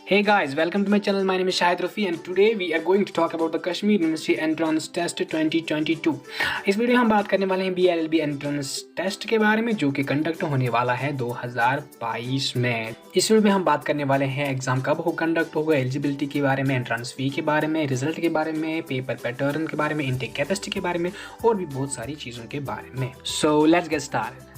Hey guys, welcome to my channel. My name is Shahid Rafi and today we are going to talk about the Kashmir University Entrance Test 2022. इस video में हम बात करने वाले हैं BLLB entrance test के बारे में जो कि कंडक्ट होने वाला है 2022 में। इस वीडियो में हम बात करने वाले हैं एग्जाम कब हो कंडक्ट होगा, एलिजिबिलिटी के बारे में, एंट्रेंस फी के बारे में, रिजल्ट के बारे में, पेपर पैटर्न के बारे में, इनटेक कैपेसिटी के बारे में और भी बहुत सारी चीज़ों के बारे में। So let's get started.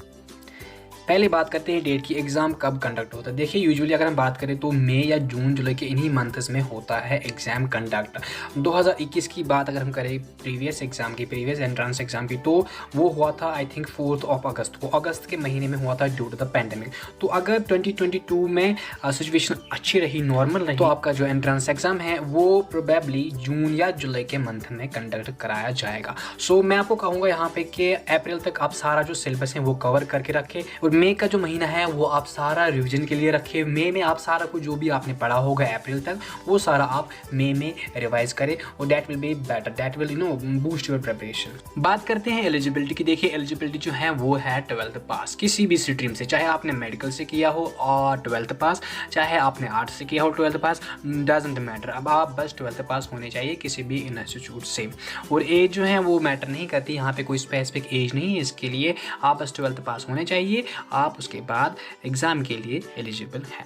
पहले बात करते हैं डेट की, एग्ज़ाम कब कंडक्ट होता है। देखिए यूजुअली अगर हम बात करें तो मई या जून जुलाई के इन्हीं मंथ्स में होता है एग्ज़ाम कंडक्ट। 2021 की बात अगर हम करें प्रीवियस एंट्रेंस एग्ज़ाम की, तो वो हुआ था आई थिंक 4 अगस्त को, अगस्त के महीने में हुआ था ड्यू टू द पैंडेमिक। तो अगर 2022 में सिचुएशन अच्छी रही, नॉर्मल रही, तो आपका जो एंट्रेंस एग्ज़ाम है वो प्रोबेबली जून या जुलाई के मंथ में कंडक्ट कराया जाएगा। सो मैं आपको कहूँगा यहाँ पे कि अप्रैल तक आप सारा जो सिलेबस है वो कवर करके रखें और मई का जो महीना है वो आप सारा रिवीजन के लिए रखें। मई में आप सारा कुछ जो भी आपने पढ़ा होगा अप्रैल तक वो सारा आप मई में रिवाइज करें और that will be better, that will boost your preparation. बात करते हैं एलिजिबिलिटी की। देखिए एलिजिबिलिटी जो है वो है 12th पास किसी भी स्ट्रीम से, चाहे आपने मेडिकल से किया हो और 12th पास, चाहे आपने आर्ट्स से किया हो 12th पास, डजेंट मैटर। अब आप बस 12th पास होने चाहिए किसी भी इंस्टीट्यूट से। और एज जो है वो मैटर नहीं करती, यहाँ पे कोई स्पेसिफिक एज नहीं है, इसके लिए आप बस 12th पास होने चाहिए, आप उसके बाद एग्ज़ाम के लिए एलिजिबल हैं।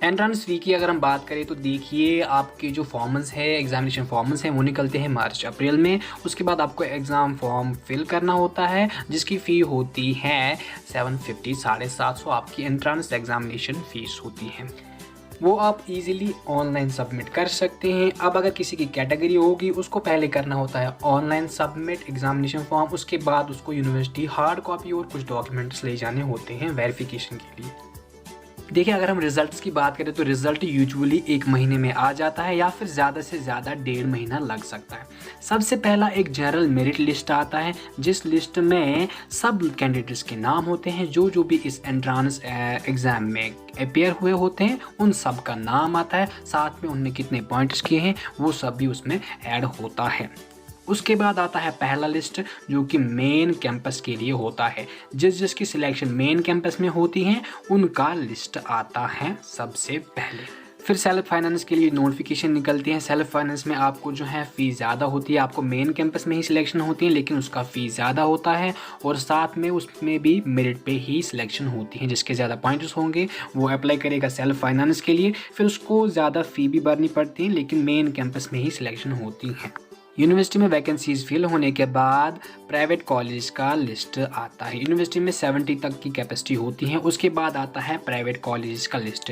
एंट्रेंस फी की अगर हम बात करें तो देखिए आपके जो फॉर्म्स है, एग्जामिनेशन फॉर्म्स हैं वो निकलते हैं मार्च अप्रैल में। उसके बाद आपको एग्ज़ाम फॉर्म फिल करना होता है जिसकी फ़ी होती है 750, 750 आपकी एंट्रेंस एग्जामिनेशन फ़ीस होती है। वो आप इजीली ऑनलाइन सबमिट कर सकते हैं। अब अगर किसी की कैटेगरी होगी उसको पहले करना होता है ऑनलाइन सबमिट एग्जामिनेशन फॉर्म, उसके बाद उसको यूनिवर्सिटी हार्ड कॉपी और कुछ डॉक्यूमेंट्स ले जाने होते हैं वेरिफिकेशन के लिए। देखिए अगर हम रिजल्ट्स की बात करें तो रिजल्ट यूजुअली 1 महीने में आ जाता है या फिर ज़्यादा से ज़्यादा 1.5 महीना लग सकता है। सबसे पहला एक जनरल मेरिट लिस्ट आता है जिस लिस्ट में सब कैंडिडेट्स के नाम होते हैं जो भी इस एंट्रेंस एग्ज़ाम में अपेयर हुए होते हैं, उन सब का नाम आता है, साथ में उनने कितने पॉइंट्स किए हैं वो सब भी उसमें ऐड होता है। उसके बाद आता है पहला लिस्ट जो कि मेन कैंपस के लिए होता है। जिसकी सिलेक्शन मेन कैंपस में होती है उनका लिस्ट आता है सबसे पहले। फिर सेल्फ फाइनेंस के लिए नोटिफिकेशन निकलती है। सेल्फ फाइनेंस में आपको जो है फ़ीस ज़्यादा होती है, आपको मेन कैंपस में ही सिलेक्शन होती है लेकिन उसका फ़ीस ज़्यादा होता है और साथ में उसमें भी मेरिट पे ही सिलेक्शन होती है। जिसके ज़्यादा पॉइंट्स होंगे वो अप्लाई करेगा सेल्फ फाइनेंस के लिए, फिर उसको ज़्यादा फ़ी भी भरनी पड़ती है लेकिन मेन कैंपस में ही सिलेक्शन होती है। यूनिवर्सिटी में वैकेंसीज फिल होने के बाद प्राइवेट कॉलेज का लिस्ट आता है। यूनिवर्सिटी में 70 तक की कैपेसिटी होती है। उसके बाद आता है प्राइवेट कॉलेज का लिस्ट।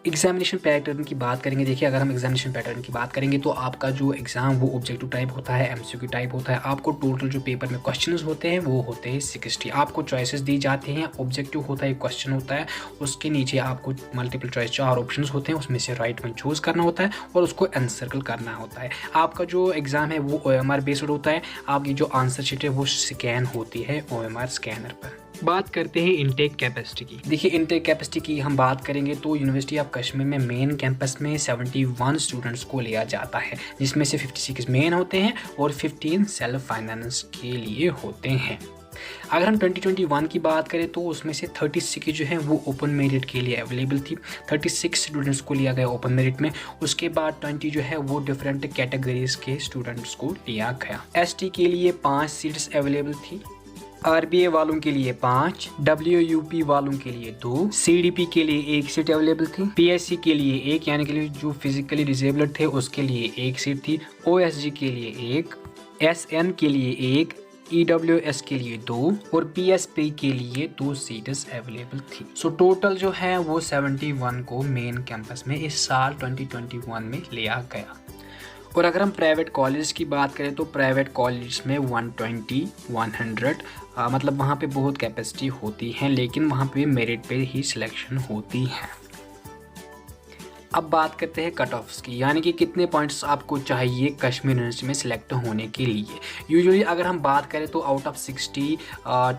एग्जामिनेशन पैटर्न की बात करेंगे। देखिए अगर हम एग्जामिनेशन पैटर्न की बात करेंगे तो आपका जो एग्ज़ाम वो ऑब्जेक्टिव टाइप होता है, MCQ टाइप होता है। आपको टोटल जो पेपर में क्वेश्चंस होते हैं वो होते हैं 60। आपको चॉइसेस दी जाती हैं, ऑब्जेक्टिव होता है, क्वेश्चन होता है, उसके नीचे आपको मल्टीपल चॉइस 4 ऑप्शंस होते हैं, उसमें से राइट वन चूज़ करना होता है और उसको एनसर्कल करना होता है। आपका जो एग्ज़ाम है वो OMR बेस्ड होता है। आपकी जो आंसर शीट है वो स्कैन होती है OMR स्कैनर पर। बात करते हैं इनटेक कैपेसिटी की। देखिए इनटेक कैपेसिटी की हम बात करेंगे तो यूनिवर्सिटी ऑफ कश्मीर में मेन कैंपस में 71 स्टूडेंट्स को लिया जाता है जिसमें से 56 मेन होते हैं और 15 सेल्फ फाइनेंस के लिए होते हैं। अगर हम 2021 की बात करें तो उसमें से 36 जो है वो ओपन मेरिट के लिए अवेलेबल थी। 36 स्टूडेंट्स को लिया गया ओपन मेरिट में। उसके बाद 20 जो है वो डिफरेंट कैटेगरीज के स्टूडेंट्स को लिया गया। ST के लिए 5 सीट्स अवेलेबल थी, RBA वालों के लिए 5, WUP वालों के लिए 2, CDP के लिए 1 सीट अवेलेबल थी, PSC के लिए 1 यानी कि जो फिजिकली डिसेबल्ड थे उसके लिए 1 सीट थी, OSG के लिए 1, SN के लिए 1, EWS के लिए 2 और PSP के लिए 2 सीट्स अवेलेबल थी। सो टोटल जो है वो 71 को मेन कैंपस में इस साल 2021 में लिया गया। और अगर हम प्राइवेट कॉलेज की बात करें तो प्राइवेट कॉलेज में 120, 100 मतलब वहाँ पे बहुत कैपेसिटी होती है लेकिन वहाँ पे मेरिट पे ही सिलेक्शन होती है। अब बात करते हैं कट ऑफ्स की, यानी कि कितने पॉइंट्स आपको चाहिए कश्मीर यूनिवर्सिटी में सिलेक्ट होने के लिए। यूजुअली अगर हम बात करें तो out of 60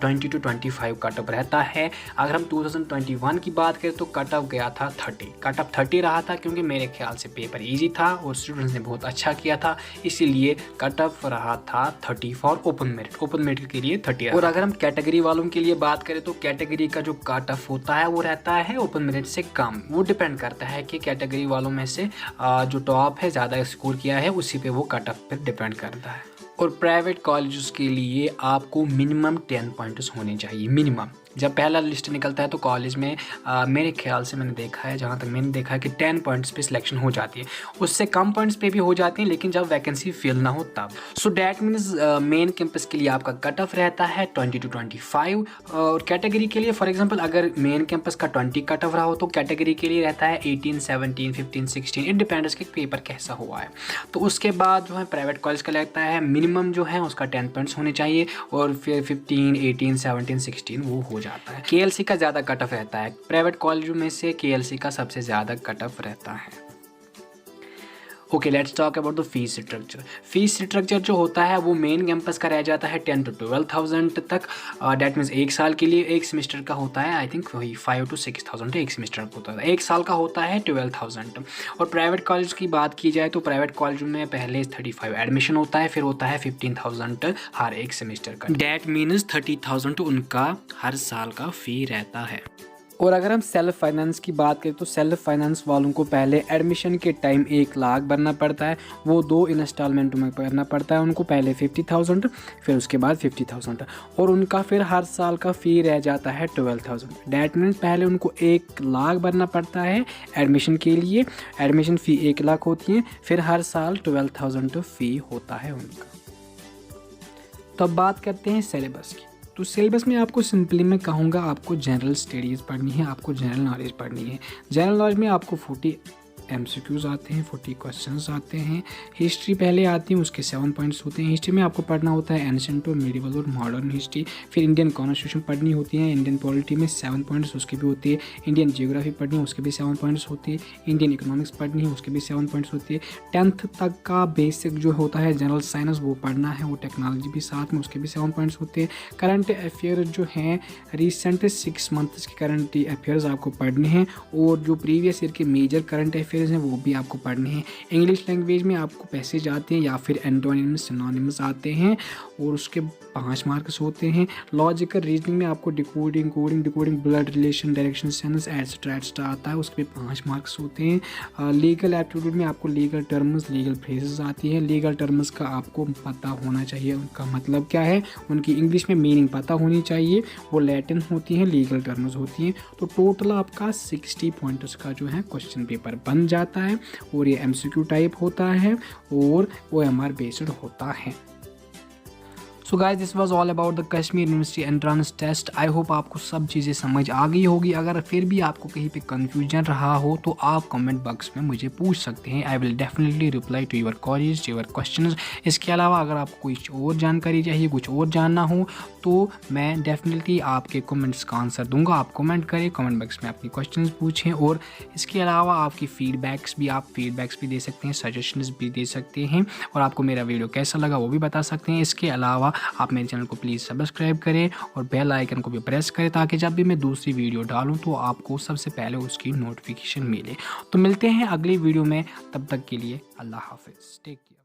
20 to 25 cut off रहता है। अगर हम 2021 की बात करें तो कट ऑफ गया था 30, कट ऑफ 30 रहा था, क्योंकि मेरे ख्याल से पेपर ईजी था और स्टूडेंट्स ने बहुत अच्छा किया था, इसीलिए कट ऑफ रहा था 30 for open merit. Open merit के लिए 30 और अगर हम कैटेगरी वालों के लिए बात करें तो कैटेगरी का जो कट ऑफ होता है वो रहता है ओपन मेरिट से कम। वो डिपेंड करता है कि कैटेगरी वालों में से जो टॉप है, ज़्यादा स्कोर किया है, उसी पे वो कट ऑफ पर डिपेंड करता है। और प्राइवेट कॉलेजेस के लिए आपको मिनिमम 10 पॉइंट्स होने चाहिए, मिनिमम। जब पहला लिस्ट निकलता है तो कॉलेज में मेरे ख्याल से मैंने देखा है, जहाँ तक मैंने देखा है कि 10 पॉइंट्स पे सिलेक्शन हो जाती है, उससे कम पॉइंट्स पे भी हो जाती है, लेकिन जब वैकेंसी फिल ना हो तब। So that means main campus के लिए आपका कट ऑफ रहता है 20 to 25। और कैटेगरी के लिए फॉर एग्जांपल अगर मेन कैंपस का 20 कट ऑफ रहा हो तो कैटेगरी के लिए रहता है 18, 17, 15, 16, इट डिपेंड्स कि पेपर कैसा हुआ है। तो उसके बाद जो है प्राइवेट कॉलेज का लगता है मिनिमम जो है उसका 10 पॉइंट्स होने चाहिए, और फिर 15, 18, 17, 16 वो हो जाता है। केएलसी का ज़्यादा कट ऑफ रहता है, प्राइवेट कॉलेजों में से केएलसी का सबसे ज़्यादा कट ऑफ रहता है। Okay, let's talk about the fees structure. Fees structure जो होता है वो मेन कैंपस का रह जाता है 10 to 12,000 तक। डैट मीन्स एक साल के लिए एक सेमेस्टर का होता है, आई थिंक वही 5 to 6,000 एक सेमेस्टर का होता है। एक साल का होता है 12,000। और प्राइवेट कॉलेज की बात की जाए तो प्राइवेट कॉलेज में पहले 35 एडमिशन होता है, फिर होता है 15,000 हर एक सेमेस्टर का। डैट मीन्स 30,000 उनका हर साल का फ़ी रहता है। और अगर हम सेल्फ फाइनेंस की बात करें तो सेल्फ फाइनेंस वालों को पहले एडमिशन के टाइम 1 लाख भरना पड़ता है, वो 2 इंस्टॉलमेंटों में भरना पड़ता है उनको, पहले 50,000 फिर उसके बाद 50,000, और उनका फिर हर साल का फ़ी रह जाता है 12,000। डैट मीन्स पहले उनको 1 लाख भरना पड़ता है एडमिशन के लिए, एडमिशन फ़ी 1 लाख होती है, फिर हर साल 12,000 फ़ी होता है उनका। तो अब बात करते हैं सिलेबस की। तो सिलेबस में आपको सिंपली मैं कहूँगा आपको जनरल स्टडीज़ पढ़नी है, आपको जनरल नॉलेज पढ़नी है। जनरल नॉलेज में आपको 40 MCQs आते हैं, 40 क्वेश्चंस आते हैं। हिस्ट्री पहले आती है, उसके 7 पॉइंट्स होते हैं। हिस्ट्री में आपको पढ़ना होता है एंशिएंट और मिडिवल और मॉडर्न हिस्ट्री। फिर इंडियन कॉन्स्टिट्यूशन पढ़नी होती है, इंडियन पॉलिटी में 7 पॉइंट्स उसके भी होते हैं। इंडियन जियोग्राफी पढ़नी है, उसके भी 7 पॉइंट्स होते हैं। इंडियन इकोनॉमिक्स पढ़नी है, उसके भी 7 पॉइंट्स होते हैं। 10th तक का बेसिक जो होता है जनरल साइंस वो पढ़ना है, वो टेक्नोलॉजी भी साथ में, उसके भी 7 पॉइंट्स होते हैं। करंट अफेयर जो हैं रिसेंट 6 मंथ्स के करंट अफेयर्स आपको पढ़ने हैं, और जो प्रीवियस ईयर के मेजर करंट अफेयर्स हैं वो भी आपको पढ़ने हैं। इंग्लिश लैंग्वेज में आपको पैसेज आते हैं या फिर एंटोनिम्स, सिनोनिम्स आते हैं, और उसके 5 मार्क्स होते हैं। लॉजिकल रीजनिंग में आपको decoding, coding, decoding, blood relation, direction sense etcetera आता है, उसके भी 5 मार्क्स होते हैं। लीगल एप्टीट्यूड में आपको लीगल टर्म्स, लीगल फ्रेजेस आती है। लीगल टर्म्स का आपको पता होना चाहिए, उनका मतलब क्या है, उनकी इंग्लिश में मीनिंग पता होनी चाहिए, वो लैटिन होती हैं, लीगल टर्म्स होती हैं। तो टोटल आपका 60 पॉइंट्स का जो है क्वेश्चन पेपर बन जाता है, और ये MCQ टाइप होता है और OMR बेस्ड होता है। So guys, this was all about the Kashmir university entrance test. I hope आपको सब चीज़ें समझ आ गई होगी। अगर फिर भी आपको कहीं पे कंफ्यूजन रहा हो तो आप कमेंट बॉक्स में मुझे पूछ सकते हैं। I will definitely reply to your queries, your questions. इसके अलावा अगर आपको कुछ और जानकारी चाहिए, कुछ और जानना हो, तो मैं डेफिनेटली आपके कमेंट्स का आंसर दूंगा। आप कमेंट करें, कमेंट बॉक्स में अपनी क्वेश्चंस पूछें, और इसके अलावा आपकी फीडबैक्स भी दे सकते हैं, सजेशंस भी दे सकते हैं, और आपको मेरा वीडियो कैसा लगा वो भी बता सकते हैं। इसके अलावा आप मेरे चैनल को प्लीज़ सब्सक्राइब करें और बेल आइकन को भी प्रेस करें, ताकि जब भी मैं दूसरी वीडियो डालूं तो आपको सबसे पहले उसकी नोटिफिकेशन मिले। तो मिलते हैं अगली वीडियो में, तब तक के लिए अल्लाह हाफिज़, टेक केयर।